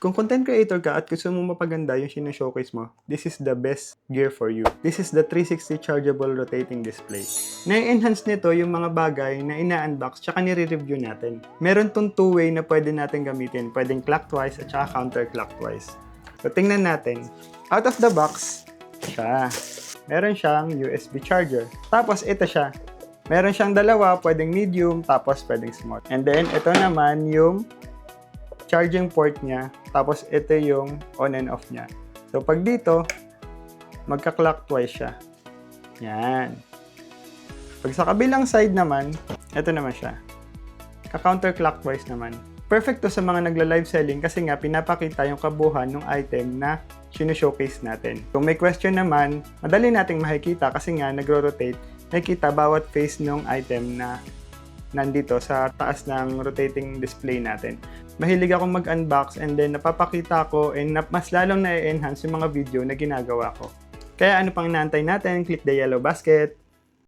Kung content creator ka at gusto mo mapaganda yung showcase mo, this is the best gear for you. This is the 360 chargeable rotating display. Na-enhance nito yung mga bagay na ina-unbox tsaka nire-review natin. Meron tong two-way na pwede natin gamitin. Pwedeng clockwise at tsaka counterclockwise. So tingnan natin. Out of the box, siya. Meron siyang USB charger. Tapos ito siya. Meron siyang dalawa, pwedeng medium, tapos pwedeng small. And then ito naman yung charging port niya, tapos ito yung on and off niya. So pag dito, magka-clockwise siya. Yan. Pag sa kabilang side naman, ito naman siya. Ka-counterclockwise naman. Perfect to sa mga nagla-live selling kasi nga pinapakita yung kabuuan ng item na showcase natin. Kung may question naman, madali nating makikita kasi nga nagro-rotate, nakikita bawat face ng item na nandito sa taas ng rotating display natin. Mahilig akong mag-unbox and then napapakita ko and mas lalong na-enhance yung mga video na ginagawa ko. Kaya ano pang inaantay natin? Click the yellow basket.